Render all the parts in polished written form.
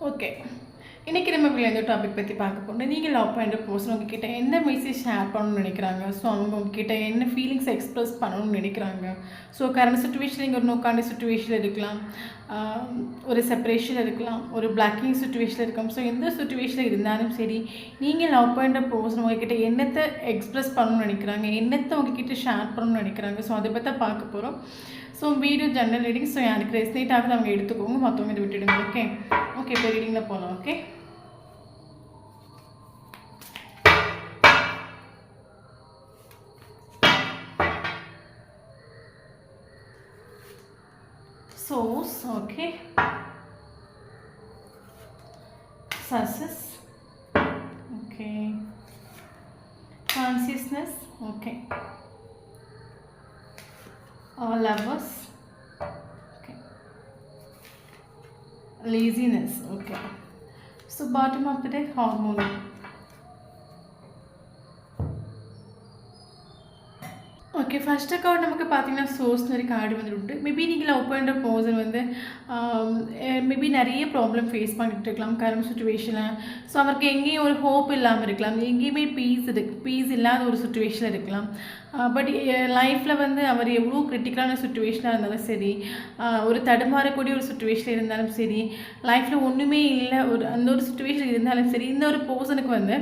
Okay. இன்றைக்கி நம்ம இந்த டாபிக் பற்றி பார்க்க போகிறோம். நீங்கள் லவ் பண்ணுற பர்சன் உங்ககிட்ட எந்த மெசேஜ் ஷேர் பண்ணணும்னு நினைக்கிறாங்க? ஸோ அவங்க உங்ககிட்ட என்ன ஃபீலிங்ஸ் எக்ஸ்ப்ரெஸ் பண்ணணும்னு நினைக்கிறாங்க? ஸோ கரண்ட் சுச்சுவேஷன் நீங்கள் ஒரு நோக்காண்டி சுச்சுவேஷனில் இருக்கலாம், ஒரு செப்பரேஷன் இருக்கலாம், ஒரு பிளாக்கிங் சுச்சுவேஷனில் இருக்கலாம். ஸோ எந்த சுச்சுவேஷனில் இருந்தாலும் சரி, நீங்கள் லவ் பண்ணுற பர்சன் உங்ககிட்ட என்னத்தை எக்ஸ்ப்ரெஸ் பண்ணணும்னு நினைக்கிறாங்க, என்னத்தை உங்ககிட்ட ஷேர் பண்ணணும்னு நினைக்கிறாங்க? ஸோ அதை பற்றி பார்க்க போகிறோம். So video general reading. So யாருக்கு ரெஸ்னேட் ஆகுது அவங்க எடுத்துக்கோங்க, மற்றவங்க இதை விட்டுடுங்க. ஓகே ஓகே இப்போ ரீடிங்கில் போகலாம். Okay, source, okay, success, okay, consciousness, okay, lovers, okay, laziness, okay. So bottom of the deck, harmony. Okay, first card நமக்கு பார்த்தீங்கன்னா சோர்ஸ் மாதிரி கார்டு வந்துட்டு மேபி நீங்கள் லவ் பண்ணுற பர்சன் வந்து மேபி நிறைய ப்ராப்ளம் ஃபேஸ் பண்ணிகிட்டு இருக்கலாம் கரண்ட் சுச்சுவேஷனில். ஸோ அவருக்கு எங்கேயும் ஒரு ஹோப் இல்லாமல் இருக்கலாம், எங்கேயுமே பீஸ் இல்லாத ஒரு சுச்சுவேஷனில் இருக்கலாம். பட் லைஃப்பில் வந்து அவர் எவ்வளோ கிரிட்டிக்கலான சுச்சுவேஷனாக இருந்தாலும் சரி, ஒரு தடுமாறக்கூடிய ஒரு சுச்சுவேஷன் இருந்தாலும் சரி, லைஃப்பில் ஒன்றுமே இல்லை அந்த ஒரு சுச்சுவேஷன் இருந்தாலும் சரி, இந்த ஒரு பர்சனுக்கு வந்து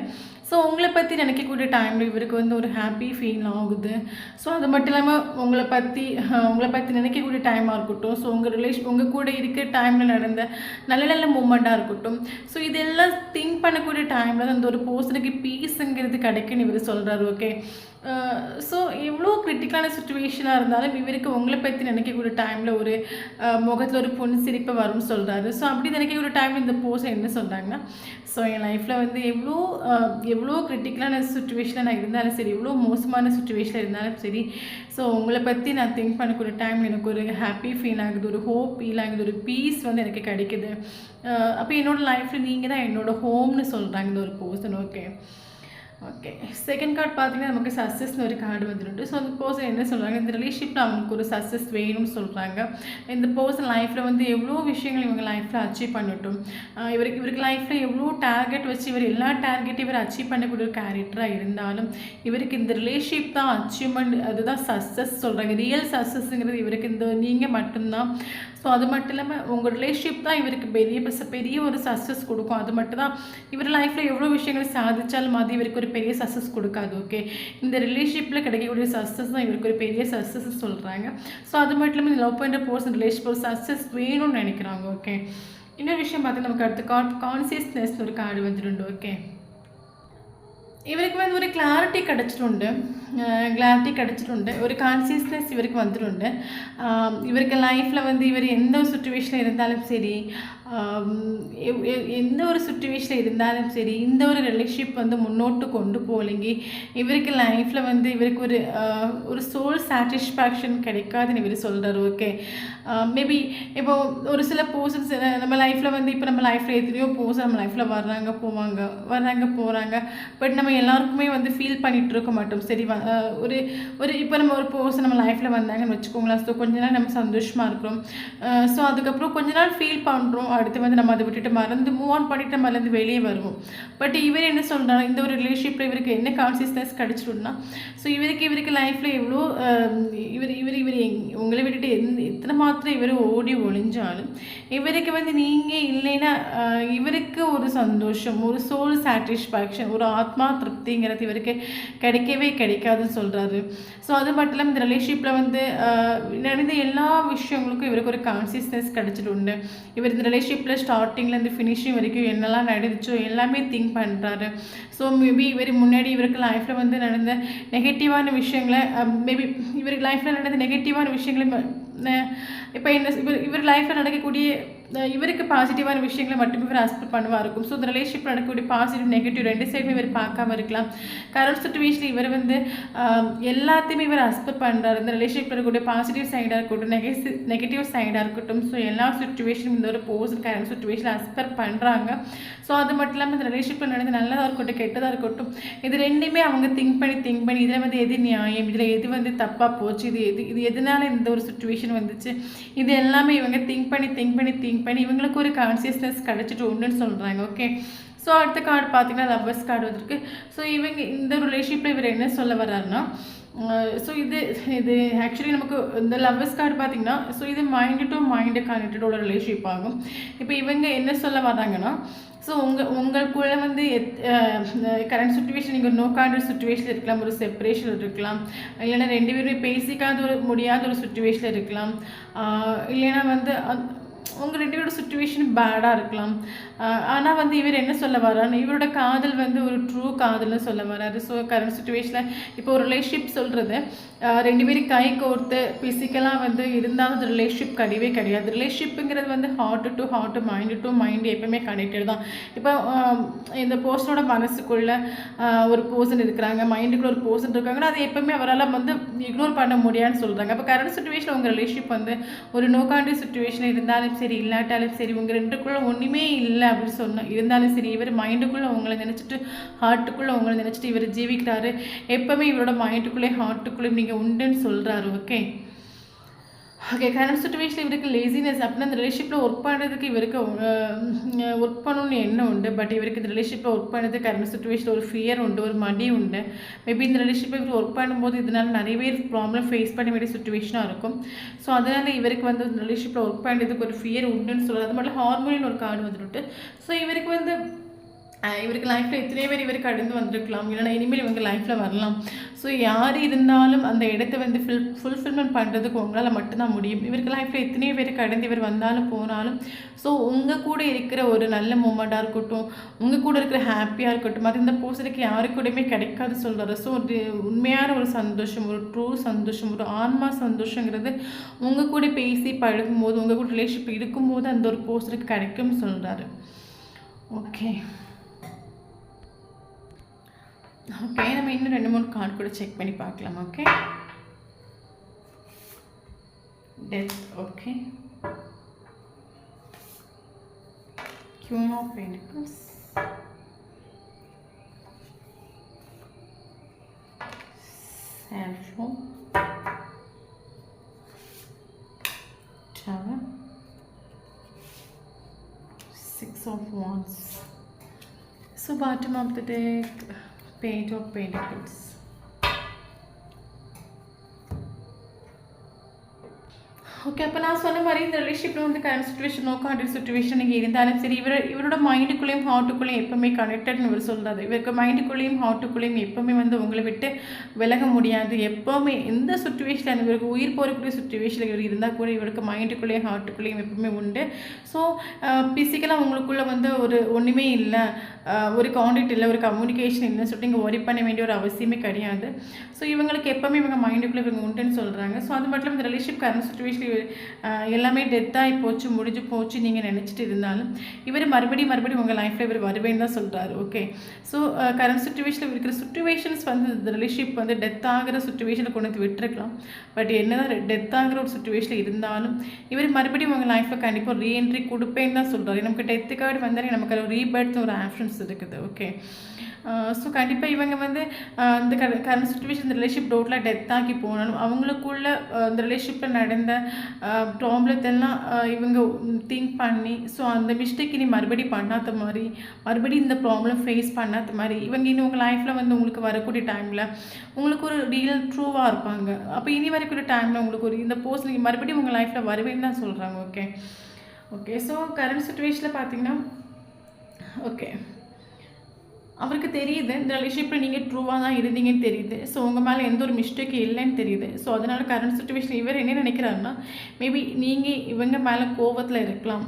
ஸோ உங்களை பற்றி நினைக்கக்கூடிய டைமில் இவருக்கு வந்து ஒரு ஹாப்பி ஃபீல் ஆகுது. ஸோ அது மட்டும் இல்லாமல் உங்களை பற்றி நினைக்கக்கூடிய டைமாக இருக்கட்டும், ஸோ உங்கள் கூட இருக்கிற டைமில் நடந்த நல்ல நல்ல மூமெண்ட்டாக இருக்கட்டும், ஸோ இதெல்லாம் திங்க் பண்ணக்கூடிய டைமில் தான் அந்த ஒரு பர்சனுக்கு பீஸுங்கிறது கிடைக்குன்னு இவர் சொல்கிறாரு. ஓகே, ஸோ எவ்வளோ கிரிட்டிக்கலான சுச்சுவேஷனாக இருந்தாலும் இவருக்கு உங்களை பற்றி நினைக்கக்கூடிய டைமில் ஒரு முகத்தில் ஒரு சிரிப்பு வரும்னு சொல்கிறாரு. ஸோ அப்படி நினைக்கக்கூடிய டைமில் இந்த பர்சன் என்ன சொல்கிறாங்கன்னா, ஸோ என் லைஃப்பில் வந்து எவ்வளோ கிரிட்டிக்கலான சுச்சுவேஷனில் நான் இருந்தாலும் சரி, எவ்வளோ மோசமான சுச்சுவேஷனில் இருந்தாலும் சரி, ஸோ உங்களை பற்றி நான் திங்க் பண்ணக்கூடிய டைம் எனக்கு ஒரு ஹாப்பி ஃபீல் ஆகுது, ஒரு ஹோப் ஃபீல் ஆகுது, ஒரு பீஸ் வந்து எனக்கு கிடைக்குது. அப்போ என்னோடய லைஃப்பில் நீங்கள் தான் என்னோடய ஹோம்னு சொல்கிறாங்க இந்த ஒரு person. Okay okay, second card பார்த்தீங்கன்னா நமக்கு சக்ஸஸ்னு ஒரு கார்டு வந்துட்டு. ஸோ அந்த பர்சன் என்ன சொல்கிறாங்க, இந்த ரிலேஷன்ஷிப்பில் அவங்களுக்கு ஒரு சக்ஸஸ் வேணும்னு சொல்கிறாங்க. இந்த பர்சன் லைஃப்பில் வந்து எவ்வளோ விஷயங்கள் இவங்க லைஃப்பில் அச்சீவ் பண்ணட்டும், இவருக்கு லைஃப்பில் எவ்வளோ டார்கெட் வச்சு இவர் எல்லா டார்கெட்டையும் இவர் அச்சீவ் பண்ணக்கூடிய ஒரு கேரக்டராக இருந்தாலும் இவருக்கு இந்த ரிலேஷன்ஷிப் தான் அச்சீவ்மெண்ட், அதுதான் சக்ஸஸ் சொல்கிறாங்க. ரியல் சக்ஸஸ்ங்கிறது இவருக்கு இந்த நீங்கள் மட்டும்தான். ஸோ அது மட்டும் இல்லாமல் உங்கள் ரிலேஷன்ஷிப் தான் இவருக்கு பெரிய ஒரு சக்ஸஸ் கொடுக்கும். அது மட்டும் தான் இவர் லைஃப்பில் எவ்வளோ விஷயங்கள் சாதித்தாலும் அது இவருக்கு ஒரு பெரிய சக்ஸஸ் கொடுக்காது. ஓகே, இந்த ரிலேஷன்ஷிப்பில் கிடைக்கக்கூடிய சக்ஸஸ் தான் இவருக்கு ஒரு பெரிய சக்ஸஸ் சொல்கிறாங்க. ஸோ அது மட்டும் இல்லாமல் இந்த லவ் பண்ணுற பர்சன் ரிலேஷன்ஷிப் ஒரு சக்ஸஸ் வேணும்னு நினைக்கிறாங்க. ஓகே, இன்னொரு விஷயம் பார்த்து நமக்கு அடுத்து கான்சியஸ்னஸ் ஒரு கார்டு வந்துட்டு. ஓகே, இவருக்கு வந்து ஒரு கிளாரிட்டி கிடச்சிട്ടുണ്ട്, ஒரு கான்சியஸ்னஸ் இவருக்கு வந்துട്ടുണ്ട്. இவருக்கு லைஃப்பில் வந்து இவர் எந்த ஒரு சுச்சுவேஷனில் இருந்தாலும் சரி, எந்த ஒரு சுச்சுவேஷனில் இருந்தாலும் சரி, இந்த ஒரு ரிலேஷன்ஷிப் வந்து முன்னோட்டு கொண்டு போகலைங்க இவருக்கு லைஃப்பில் வந்து இவருக்கு ஒரு சோல் சாட்டிஸ்ஃபேக்ஷன் கிடைக்காதுன்னு இவர் சொல்கிறார். ஓகே, மேபி இப்போ ஒரு சில பர்சன்ஸ் நம்ம லைஃப்பில் வந்து இப்போ நம்ம லைஃப்பில் எத்தனையோ பர்சன் நம்ம லைஃப்பில் வர்றாங்க போகிறாங்க, பட் நம்ம எல்லாருக்குமே வந்து ஃபீல் பண்ணிகிட்டு இருக்க மாட்டோம். சரி, ஒரு இப்போ நம்ம ஒரு பர்சன் நம்ம லைஃப்பில் வந்தாங்கன்னு வச்சுக்கோங்களேன். ஸோ கொஞ்ச நாள் நம்ம சந்தோஷமாக இருக்கிறோம், ஸோ அதுக்கப்புறம் கொஞ்ச நாள் ஃபீல் பண்ணுறோம், அடுத்து வந்து நம்ம அதை விட்டுட்டு மறந்து மூவ் ஆன் பண்ணிவிட்டு நம்ம அதுலேருந்து வெளியே வருவோம். பட் இவர் என்ன சொல்கிறாங்க, இந்த ஒரு ரிலேஷன்ஷிப்பில் இவருக்கு என்ன கான்சியஸ்னஸ் கிடச்சிடும்னா, ஸோ இவருக்கு லைஃப்பில் எவ்வளோ இவர் உங்களை விட்டுட்டு எத்தனை மாத்திரம் இவர் ஓடி ஒழிஞ்சாலும் இவருக்கு வந்து நீங்கள் இல்லைன்னா இவருக்கு ஒரு சந்தோஷம், ஒரு சோல் சாட்டிஸ்ஃபேக்ஷன், ஒரு ஆத்மா திருப்திங்கிறது இவருக்கு கிடைக்காதுன்னு சொல்கிறாரு. ஸோ அது மட்டும் இல்லாமல் இந்த ரிலேஷன்ஷிப்பில் வந்து நடந்த எல்லா விஷயங்களுக்கும் இவருக்கு ஒரு கான்சியஸ்னஸ் கிடச்சிட்டு இவர் இந்த ரிலேஷன்ஷிப்பில் ஸ்டார்டிங்லேருந்து ஃபினிஷிங் வரைக்கும் என்னெல்லாம் நடந்துச்சோ எல்லாமே திங்க் பண்ணுறாரு. ஸோ மேபி இவருக்கு லைஃப்பில் வந்து நடந்த நெகட்டிவான விஷயங்களை, மேபி இவருக்கு லைஃப்பில் நடந்த நெகட்டிவான விஷயங்களை இப்போ இவர் லைஃப்பில் நடக்கக்கூடிய இவருக்கு பாசிட்டிவான விஷயங்களை மட்டுமே இவர் அக்செப்ட் பண்ணுவார் இருக்கும். ஸோ இந்த ரிலேஷன்ஷிப் நடக்கக்கூடிய பாசிட்டிவ் நெகட்டிவ் ரெண்டு சைடுமே இவர் பார்க்காம இருக்கலாம். கரண்ட் சுச்சுவேஷன் இவர் வந்து எல்லாத்தையுமே இவர் அக்செப்ட் பண்ணுறாரு. இந்த ரிலேஷன்ஷிப் இருக்கக்கூடிய பாசிட்டிவ் சைடாக இருக்கட்டும், நெகட்டிவ் சைடாக இருக்கட்டும், ஸோ எல்லா சுச்சுவேஷனும் இந்த ஒரு பர்சன் கரண்ட் சுச்சுவேஷன் அக்செப்ட் பண்ணுறாங்க. ஸோ அது மட்டும் இல்லாமல் இந்த ரிலேஷன்ஷிப்பில் நடந்து நல்லதாக இருக்கட்டும் கெட்டதாக இருக்கட்டும், இது ரெண்டுமே அவங்க திங்க் பண்ணி இதில் வந்து எது நியாயம், இதில் எது வந்து தப்பாக போச்சு, இது எதனால இந்த ஒரு சுச்சுவேஷன் வந்துச்சு, இது எல்லாமே இவங்க திங்க் பண்ணி திங்க் பண்ணி இவங்களுக்கு ஒரு கான்சியஸ்னஸ் கிடச்சிட்டு உண்டுன்னு சொல்கிறாங்க. ஓகே. ஸோ அடுத்த கார்டு பார்த்தீங்கன்னா லவ்வர்ஸ் கார்டு வந்திருக்கு. ஸோ இவங்க இந்த ரிலேஷன்ஷிப்பில் இவர் என்ன சொல்ல வர்றாருன்னா, ஸோ இது ஆக்சுவலி நமக்கு இந்த லவ்வர்ஸ் கார்டு பார்த்தீங்கன்னா, ஸோ இது மைண்டு டு மைண்டு கனெக்டடோட ரிலேஷன்ஷிப் ஆகும். இப்போ இவங்க என்ன சொல்ல வர்றாங்கன்னா, ஸோ உங்களுக்குள்ள வந்து கரண்ட் சுச்சுவேஷன் நீங்கள் நோ கான்டாக்ட் சுச்சுவேஷனில் இருக்கலாம், ஒரு செப்பரேஷன் இருக்கலாம், இல்லைன்னா 2 பேருமே பேசிக்காத முடியாத ஒரு சுச்சுவேஷனில் இருக்கலாம், இல்லைன்னா வந்து உங்கள் 2 பேரோட சுச்சுவேஷன் பேடாக இருக்கலாம். ஆனால் வந்து இவர் என்ன சொல்ல வர்றாரு, இவரோட காதல் வந்து ஒரு ட்ரூ காதல்னு சொல்ல வர்றாரு. ஸோ கரண்ட் சுச்சுவேஷனில் இப்போ ஒரு ரிலேஷன்ஷிப் சொல்கிறது 2 பேரும் கை கோர்த்து ஃபிசிக்கலாக வந்து இருந்தாலும் அது ரிலேஷன்ஷிப் கிடையவே கிடையாது. ரிலேஷன்ஷிப்புங்கிறது வந்து heart to heart, mind to mind எப்பவுமே கனெக்டட் தான். இப்போ இந்த பர்சனோட மனசுக்குள்ளே ஒரு பர்சன் இருக்கிறாங்க, மைண்டுக்குள்ளே ஒரு பர்சன் இருக்காங்கன்னா அது எப்பவுமே அவரால் வந்து இக்னோர் பண்ண முடியாதுன்னு சொல்கிறாங்க. அப்போ கரண்ட் சுச்சுவேஷனில் உங்கள் ரிலேஷன்ஷிப் வந்து ஒரு நோ கான்டாக்ட் சுச்சுவேஷன் இருந்தாலும் சரி இல்லாட்டாலும் சரி, உங்கள் 2க்குள்ளே ஒன்றுமே இல்லை அப்படின்னு சொன்னால் இருந்தாலும் சரி, இவர் மைண்டுக்குள்ளே உங்களை நினச்சிட்டு ஹார்ட்டுக்குள்ளே உங்களை நினச்சிட்டு இவர் ஜீவிக்கிறாரு. எப்போவுமே இவரோட மைண்டுக்குள்ளே ஹார்ட்டுக்குள்ளே நீங்கள் உண்டுன்னு சொல்கிறாரு. ஓகே. கரண்ட் சுச்சுவேஷனில் இவருக்கு லேசினஸ் அப்படின்னா அந்த ரிலேஷன்ஷிப்பில் ஒர்க் பண்ணுறதுக்கு இவருக்கு ஒர்க் பண்ணணும்னு எண்ணம் உண்டு. பட் இவருக்கு இந்த ரிலேஷன்ஷிப்பில் ஒர்க் பண்ணுறது கரண்ட் சுச்சுவேஷனில் ஒரு ஃபியர் உண்டு, ஒரு மடி உண்டு. மேபி இந்த ரிலேஷன்ஷிப்பில் இவர் ஒர்க் பண்ணும்போது இதனால் நிறையவே ப்ராப்ளம் ஃபேஸ் பண்ண வேண்டிய சுச்சுவேஷனாக இருக்கும். ஸோ அதனால் இவருக்கு வந்து இந்த ரிலேஷன்ஷிப்பில் ஒர்க் பண்ணுறதுக்கு ஒரு ஃபியர் உண்டுன்னு சொல்கிறது. அது மட்டும் ஹார்மோனின்னு ஒரு கார்டு வந்துட்டு. ஸோ இவருக்கு வந்து இவருக்கு லைஃப்பில் எத்தனை பேர் இவருக்கு கடந்து வந்திருக்கலாம், இல்லைனா இனிமேல் இவங்க லைஃப்பில் வரலாம். ஸோ யார் இருந்தாலும் அந்த இடத்த வந்து ஃபுல்ஃபில்மெண்ட் பண்ணுறதுக்கு உங்களால் மட்டும்தான் முடியும். இவருக்கு லைஃப்பில் எத்தனை பேர் கடந்து இவர் வந்தாலும் போனாலும், ஸோ உங்கள் கூட இருக்கிற ஒரு நல்ல மூமெண்ட்டாக இருக்கட்டும், உங்கள் கூட இருக்கிற ஹாப்பியாக இருக்கட்டும், அது இந்த பர்சனுக்கு யாருக்கு கூடயுமே கிடைக்காது சொல்கிறாரு. ஸோ ஒரு உண்மையான ஒரு சந்தோஷம், ஒரு ட்ரூ சந்தோஷம், ஒரு ஆன்மா சந்தோஷங்கிறது உங்கள் கூட பேசி பழகும்போது, உங்கள் கூட ரிலேஷன்ஷிப் இருக்கும்போது அந்த ஒரு பர்சனுக்கு கிடைக்கும்னு சொல்கிறாரு. ஓகே. நம்ம இன்னும் 2-3 கார்டு கூட செக் பண்ணி பார்க்கலாம். Okay. Death. Okay. Queen of Pentacles, Saffron, Tower, 6 of Wands. So bottom of the deck, Page of Pentacles. Okay. அப்போ நான் சொன்ன மாதிரி இந்த ரிலேஷன்ஷிப்பில் வந்து current situation no contact situation நீங்கள் இருந்தாலும் சரி, இவரோட மைண்டுக்குள்ளேயும் ஹார்ட்டுக்குள்ளேயும் எப்போவுமே கனெக்டட்னு இவர் சொல்கிறாரு. இவருக்கு மைண்டுக்குள்ளேயும் ஹார்ட்டுக்குள்ளேயும் எப்போவுமே வந்து உங்களை விட்டு விலக முடியாது. எப்போவுமே எந்த சுச்சுவேஷனில் இவருக்கு உயிர் போகக்கூடிய சுச்சுவேஷனில் இவர் இருந்தால் கூட இவருக்கு மைண்டுக்குள்ளேயும் ஹார்ட்டுக்குள்ளேயும் எப்போவுமே உண்டு. ஸோ ஃபிசிக்கலாக உங்களுக்குள்ளே வந்து ஒன்றுமே இல்லை, ஒரு கான்டாக்ட் இல்லை, ஒரு கம்யூனிகேஷன் இல்லைன்னு சொல்லிட்டு இங்கே ஒரி பண்ண வேண்டிய ஒரு அவசியமே கிடையாது. ஸோ இவங்களுக்கு எப்போவுமே இவங்க மைண்டுக்குள்ளே இவங்க உண்டுன்னு சொல்கிறாங்க. ஸோ அது மட்டும் இந்த ரிலேஷன்ஷிப் கரண்ட் சுச்சுவேஷன் எல்லாமே டெத்தாகி போச்சு, முடிஞ்சு போச்சு நீங்கள் நினச்சிட்டு இருந்தாலும் இவர் மறுபடியும் உங்கள் லைஃப்பில் இவர் வருவேன்னு தான் சொல்கிறாரு. ஓகே. ஸோ கரண்ட் சுச்சுவேஷனில் இருக்கிற சுச்சுவேஷன்ஸ் வந்து இந்த ரிலேஷன்ஷிப் வந்து டெத் ஆகிற சுச்சுவேஷனில் கொண்டு வந்து விட்டுருக்கலாம். பட் என்னதான் டெத் ஆகிற ஒரு சுச்சுவேஷனில் இருந்தாலும் இவர் மறுபடியும் உங்கள் லைஃப்பில் கண்டிப்பாக ரீஎன்ட்ரி கொடுப்பேன்னு தான் சொல்கிறாரு. நமக்கு டெத்து கார்டு வந்தாலே நமக்கு ஒரு ரீபர்த் ஒரு ஆப்ஷன்ஸ் இருக்குது. ஓகே. ஸோ கண்டிப்பாக இவங்க வந்து இந்த கரண்ட் சுச்சுவேஷன் இந்த ரிலேஷன்ஷிப் டோட்டலாக டெத் ஆகி போனாலும் அவங்களுக்குள்ள இந்த ரிலேஷன்ஷிப்பில் நடந்த ப்ராப்ளத்தெல்லாம் இவங்க திங்க் பண்ணி, ஸோ அந்த மிஸ்டேக் இனி மறுபடியும் பண்ணாத மாதிரி, மறுபடியும் இந்த ப்ராப்ளம் ஃபேஸ் பண்ணாத மாதிரி இவங்க இனி உங்கள் லைஃப்பில் வந்து உங்களுக்கு வரக்கூடிய டைமில் உங்களுக்கு ஒரு ரியல் ட்ரூவாக இருப்பாங்க. அப்போ இனி வரக்கூடிய டைமில் உங்களுக்கு ஒரு இந்த பர்சன் மறுபடியும் உங்கள் லைஃப்பில் வருவேன்னு தான் சொல்கிறாங்க. ஓகே. ஓகே. ஸோ கரண்ட் சுச்சுவேஷனில் பார்த்தீங்கன்னா ஓகே அவருக்கு தெரியுது இந்த ரிலேஷன்ஷிப்பில் நீங்கள் ட்ரூவாக தான் இருந்தீங்கன்னு தெரியுது. ஸோ உங்கள் மேலே எந்த ஒரு மிஸ்டேக் இல்லைன்னு தெரியுது. ஸோ அதனால் கரண்ட் சுச்சுவேஷன் இவர் என்ன நினைக்கிறாருன்னா, மேபி நீங்கள் இவங்க மேலே கோபத்தில் இருக்கலாம்.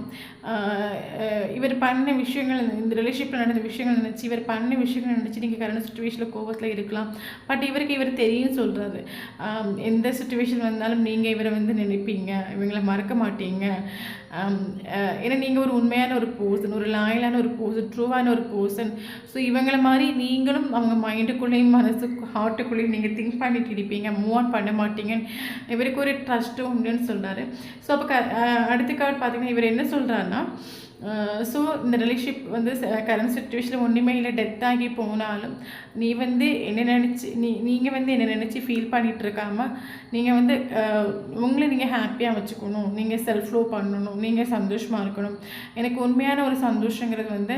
இவர் பண்ண விஷயங்கள், இந்த ரிலேஷன்ஷிப்பில் நடந்த விஷயங்கள் நினச்சி, இவர் பண்ண விஷயங்கள் நினச்சி நீங்கள் கரண்ட் சுச்சுவேஷனில் கோபத்தில் இருக்கலாம். பட் இவர் தெரியும் சொல்கிறாரு, எந்த சுச்சுவேஷன் வந்தாலும் நீங்கள் இவரை வந்து நினைப்பீங்க, இவங்களை மறக்க மாட்டீங்க. ஏன்னா நீங்கள் ஒரு உண்மையான ஒரு பர்சன், ஒரு லாயலான ஒரு பர்சன், ட்ரூவான ஒரு பர்சன். ஸோ இவங்களை மாதிரி நீங்களும் அவங்க மைண்டுக்குள்ளேயும் ஹார்ட்டுக்குள்ளேயும் நீங்கள் திங்க் பண்ணிட்டு இருப்பீங்க, மூவ் ஆன் பண்ண மாட்டீங்கன்னு இவருக்கு ஒரு ட்ரஸ்ட்டும் உண்டுன்னு சொல்கிறாரு. ஸோ அப்போ அடுத்த கார்டு பார்த்தீங்கன்னா இவர் என்ன சொல்கிறாருன்னா, ஸோ இந்த ரிலேஷன்ஷிப் வந்து கரண்ட் சுச்சுவேஷனில் ஒன்றுமே இல்லை, டெத் ஆகி போனாலும் நீ வந்து என்ன நினச்சி நீங்கள் வந்து என்ன நினச்சி ஃபீல் பண்ணிகிட்டு இருக்காமல் நீங்கள் வந்து உங்களை நீங்கள் ஹாப்பியாக வச்சுக்கணும், நீங்கள் செல்ஃப் லவ் பண்ணணும், நீங்கள் சந்தோஷமாக இருக்கணும். எனக்கு உண்மையான ஒரு சந்தோஷங்கிறது வந்து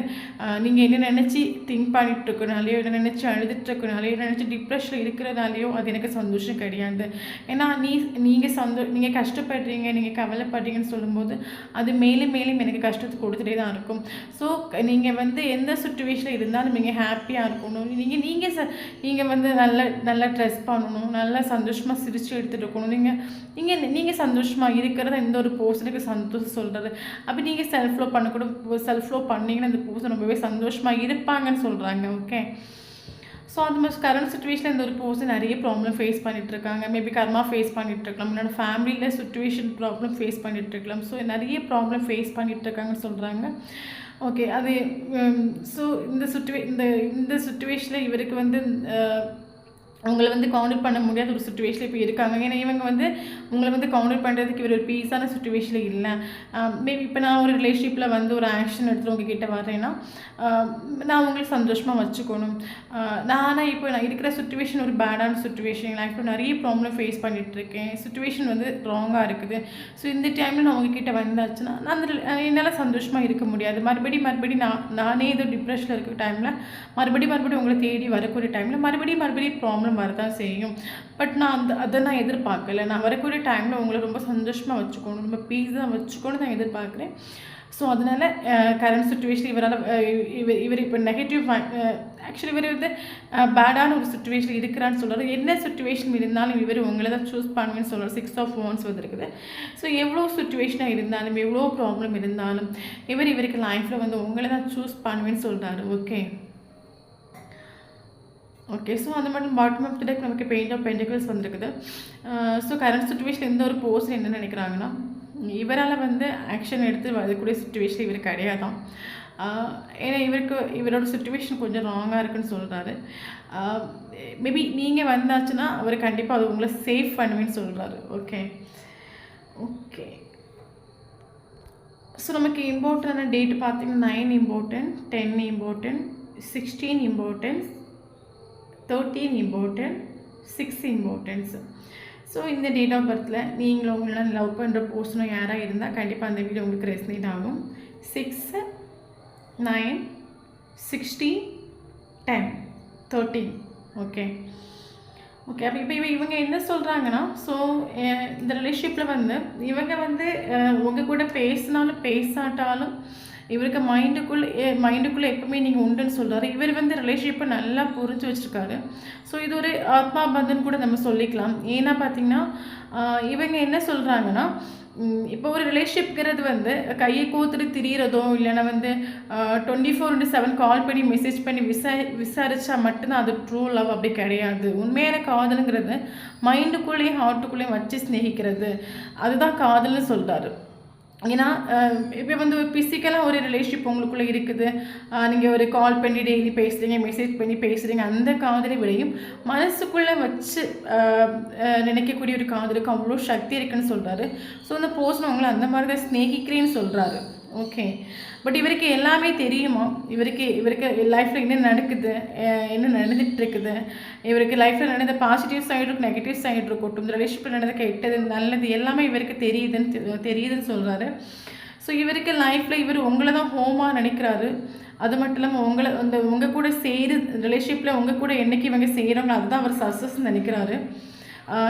நீங்கள் என்ன நினச்சி திங்க் பண்ணிகிட்டு இருக்கனாலையோ, என்ன நினச்சி அழுதுட்டுருக்கனாலையோ, என்ன நினச்சி டிப்ரெஷனில் இருக்கிறதாலையோ அது எனக்கு சந்தோஷம் கிடையாது. ஏன்னா நீங்கள் கஷ்டப்படுறீங்க, நீங்கள் கவலைப்படுறீங்கன்னு சொல்லும்போது அது மேலும் மேலும் எனக்கு கஷ்டத்தை கொடுத்துட்டே தான் இருக்கும். ஸோ நீங்கள் வந்து எந்த சுச்சுவேஷனில் இருந்தாலும் நீங்கள் ஹாப்பியாக இருக்கணும், நீங்கள் வந்து நல்லா ட்ரெஸ் பண்ணணும், நல்லா சந்தோஷமாக சிரித்து எடுத்துகிட்டு இருக்கணும். நீங்கள் சந்தோஷமாக இருக்கிறத எந்த ஒரு பர்சனுக்கு சந்தோஷம் சொல்கிறது. அப்படி நீங்கள் செல்ஃப் லவ் பண்ணிங்கன்னா அந்த பர்சன் ரொம்பவே சந்தோஷமாக இருப்பாங்கன்னு சொல்கிறாங்க. ஓகே, ஸோ அது மாதிரி கரண்ட் சுச்சுவேஷனில் இந்த ஒரு பர்சன் நிறைய ப்ராப்ளம் ஃபேஸ் பண்ணிகிட்ருக்காங்க. மேபி கர்மா ஃபேஸ் பண்ணிகிட்ருக்கலாம், முன்னாடி ஃபேமிலியில் சுச்சுவேஷன் ப்ராப்ளம் ஃபேஸ் பண்ணிகிட்ருக்கலாம். ஸோ நிறைய ப்ராப்ளம் ஃபேஸ் பண்ணிகிட்ருக்காங்கன்னு சொல்கிறாங்க. ஓகே, அது ஸோ இந்த சுச்சுவேஷனில் இவருக்கு வந்து உங்களை வந்து கவுண்டர் பண்ண முடியாத ஒரு சுச்சுவேஷனில் இப்போ இருக்காங்க. ஏன்னா இவங்க வந்து உங்களை வந்து கவுண்டர் பண்ணுறதுக்கு இவர் ஒரு பீஸான சுச்சுவேஷனில் இல்லை. மேபி இப்போ நான் ஒரு ரிலேஷன்ஷிப்பில் வந்து ஒரு ஆக்ஷன் எடுத்துகிட்டு உங்ககிட்ட வரேன்னா நான் உங்களுக்கு சந்தோஷமாக வச்சுக்கணும். ஆனால் இப்போ நான் இருக்கிற சுச்சுவேஷன் ஒரு பேடான சுச்சுவேஷன், என் லைஃப்பில் நிறைய ப்ராப்ளம் ஃபேஸ் பண்ணிகிட்ருக்கேன், சுச்சுவேஷன் வந்து ராங்காக இருக்குது. ஸோ இந்த டைமில் நான் உங்ககிட்ட வந்தாச்சுன்னா நான் என்னால் சந்தோஷமாக இருக்க முடியாது. மறுபடியும் நானே ஏதோ டிப்ரெஷனில் இருக்கிற டைமில் மறுபடியும் உங்களை தேடி வரக்கூடிய டைமில் மறுபடியும் ப்ராப்ளம் வரதான் செய்யும். பட் நான் அதை நான் எதிர்பார்க்கல. நான் வரக்கூடிய டைமில் உங்களை ரொம்ப சந்தோஷமாக வச்சுக்கணும், ரொம்ப பீஸாக வச்சுக்கணும் நான் எதிர்பார்க்குறேன். ஸோ அதனால் கரண்ட் சுச்சுவேஷன் இவர் இப்போ நெகட்டிவ் ஆக்சுவலி இவர் வந்து பேடான ஒரு சுச்சுவேஷன் இருக்கிறான்னு சொல்கிறார். என்ன சுச்சுவேஷன் இருந்தாலும் இவர் உங்களை தான் சூஸ் பண்ணுவேன்னு சொல்கிறார். 6 of Wands வந்துருக்குது. ஸோ எவ்வளோ சுச்சுவேஷனாக இருந்தாலும் எவ்வளோ ப்ராப்ளம் இருந்தாலும் இவருக்கு லைஃப்பில் வந்து உங்களை தான் சூஸ் பண்ணுவேன்னு சொல்கிறாரு. ஓகே, ஸோ அந்த மாதிரி பாட்டம் ஆஃப் தி டெக் நமக்கு பெயிண்ட் ஆஃப் பென்டிகல்ஸ் வந்துருக்குது. ஸோ கரண்ட் சுச்சுவேஷன் எந்த ஒரு பர்சன் என்ன நினைக்கிறாங்கன்னா இவரால் வந்து ஆக்ஷன் எடுத்து வரக்கூடிய சுச்சுவேஷன் இவர் கிடையாதான். ஏன்னா இவரோட சுச்சுவேஷன் கொஞ்சம் ராங்காக இருக்குன்னு சொல்கிறாரு. மேபி நீங்கள் வந்தாச்சுன்னா அவர் கண்டிப்பாக அது உங்களை சேஃப் பண்ணுவேன்னு சொல்கிறாரு. ஓகே, ஸோ நமக்கு இம்பார்ட்டண்டான டேட் பார்த்திங்கன்னா 9 important, 10 important, 16 important, 13 important, 6 importance. So இந்த டேட் ஆஃப் பர்த்தில் நீங்களும் உங்களை லவ் பண்ணுற பர்சனும் யாராக இருந்தால் கண்டிப்பாக அந்த வீடியோ உங்களுக்கு ரெசனேட் ஆகும். 6, 9, 16, 10, 13. ஓகே, அப்போ இப்போ இவங்க என்ன சொல்கிறாங்கன்னா, ஸோ இந்த ரிலேஷன்ஷிப்பில் வந்து இவங்க வந்து உங்கள் கூட பேசினாலும் பேசாட்டாலும் இவருக்கு மைண்டுக்குள்ளே எப்பவுமே நீங்கள் உண்டுன்னு சொல்கிறாரு. இவர் வந்து ரிலேஷன்ஷிப்பை நல்லா புரிஞ்சு வச்சுருக்காரு. ஸோ இது ஒரு ஆத்மா பந்தன் கூட நம்ம சொல்லிக்கலாம். ஏன்னா பார்த்திங்கன்னா இவங்க என்ன சொல்கிறாங்கன்னா, இப்போ ஒரு ரிலேஷன்ஷிப்ங்கிறது வந்து கையை கோத்துட்டு திரியிறதோ இல்லைன்னா வந்து 24/7 கால் பண்ணி மெசேஜ் பண்ணி விசாரித்தா மட்டும்தான் அது ட்ரூ லவ் அப்படி கிடையாது. உண்மையான காதலுங்கிறது மைண்டுக்குள்ளேயும் ஹார்ட்டுக்குள்ளேயும் வச்சு ஸ்நேகிக்கிறது, அதுதான் காதல்னு சொல்கிறாரு. ஏன்னா இப்போ வந்து ஒரு ஃபிசிக்கலாக ஒரு ரிலேஷன்ஷிப் உங்களுக்குள்ளே இருக்குது, நீங்கள் ஒரு கால் பண்ணி டெய்லி பேசுகிறீங்க, மெசேஜ் பண்ணி பேசுகிறீங்க, அந்த காதலை விடையும் மனசுக்குள்ளே வச்சு நினைக்கக்கூடிய ஒரு காதலுக்கு அவ்வளோ சக்தி இருக்குன்னு சொல்கிறாரு. ஸோ அந்த பர்சன் உங்களை அந்த மாதிரி தான் ஸ்நேகிக்கிறேன்னு சொல்கிறாரு. ஓகே, பட் இவருக்கு எல்லாமே தெரியுமா? இவருக்கு லைஃப்பில் என்ன நடக்குது, என்ன நடந்துகிட்ருக்குது, இவருக்கு லைஃப்பில் நடந்த பாசிட்டிவ் சைடு இருக்கும், நெகட்டிவ் சைடு இருக்கட்டும், இந்த ரிலேஷன்ஷிப்பில் நடந்த கெட்டது நல்லது எல்லாமே இவருக்கு தெரியுதுன்னு சொல்கிறாரு. ஸோ இவருக்கு லைஃப்பில் இவர் உங்களை தான் ஹோமாக நினைக்கிறாரு. அது மட்டும் இல்லாமல் உங்கள் கூட ரிலேஷன்ஷிப்பில் உங்கள் கூட என்றைக்கு இவங்க செய்கிறாங்களோ அதுதான் அவர் சக்ஸஸ் நினைக்கிறாரு.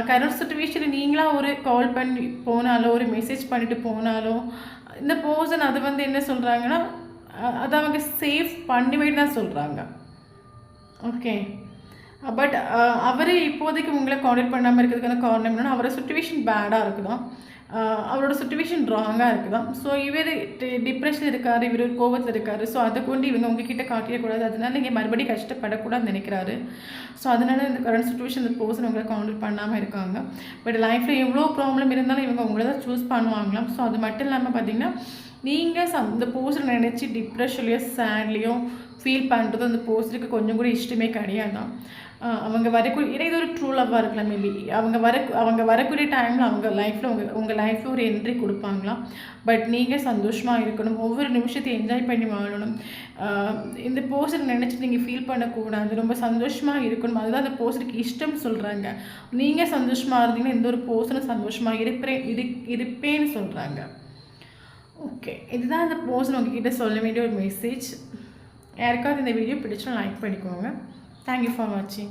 கரண்ட் சுச்சுவேஷனில் நீங்களாக ஒரு கால் பண்ணி போனாலோ ஒரு மெசேஜ் பண்ணிவிட்டு போனாலோ இந்த பர்சன் அது வந்து என்ன சொல்கிறாங்கன்னா அதை அவங்க சேஃப் பண்ணிவிட்டு தான் சொல்கிறாங்க. ஓகே, பட் அவர் இப்போதைக்கு உங்களை கான்டாக்ட் பண்ணாமல் இருக்கிறதுக்கான காரணம் என்னன்னா அவரோட சுச்சுவேஷன் பேடாக இருக்குதான், அவரோட சுச்சுவேஷன் ராங்காக இருக்குதான். ஸோ இவர் டிப்ரெஷன் இருக்கார், இவர் கோபத்தில் இருக்கார். ஸோ அதை கொண்டு இவங்க உங்ககிட்ட காட்டிடக்கூடாது, அதனால நீங்கள் மறுபடியும் கஷ்டப்படக்கூடாதுன்னு நினைக்கிறாரு. ஸோ அதனால் இந்த கரண்ட் சுச்சுவேஷன் இந்த பர்சன் உங்களை கான்டாக்ட் பண்ணாமல் இருக்காங்க. பட் லைஃப்பில் எவ்வளோ ப்ராப்ளம் இருந்தாலும் இவங்க உங்களை தான் சூஸ் பண்ணுவாங்களாம். ஸோ அது மட்டும் இல்லாமல் பார்த்திங்கன்னா நீங்கள் இந்த பர்சனை நினச்சி டிப்ரெஷன்லையோ சேட்லேயோ ஃபீல் பண்ணுறது அந்த பர்சனுக்கு கொஞ்சம் கூட இஷ்டமே கிடையாதான். அவங்க வரக்கூடிய ஏன்னா இது ஒரு ட்ரூ லவ்வாக இருக்கலாம் மேபி. அவங்க வரக்கூடிய டைமில் அவங்க லைஃப்பில் உங்கள் லைஃப்பில் ஒரு என்ட்ரி கொடுப்பாங்களாம். பட் நீங்கள் சந்தோஷமாக இருக்கணும், ஒவ்வொரு நிமிஷத்தையும் என்ஜாய் பண்ணி வாழணும். இந்த பர்சன் நினச்சி நீங்கள் ஃபீல் பண்ணக்கூடாது, ரொம்ப சந்தோஷமாக இருக்கணும். அதுதான் அந்த பர்சனுக்கு இஷ்டம் சொல்கிறாங்க. நீங்கள் சந்தோஷமாக இருந்தீங்கன்னா எந்த ஒரு பர்சனும் சந்தோஷமாக இருப்பேன்னு சொல்கிறாங்க. ஓகே, இதுதான் அந்த பர்சன் உங்ககிட்ட சொல்ல வேண்டிய ஒரு மெசேஜ். யாருக்காவது இந்த வீடியோ பிடிச்சா லைக் பண்ணிக்கோங்க. தேங்க்யூ ஃபார் வாட்சிங்.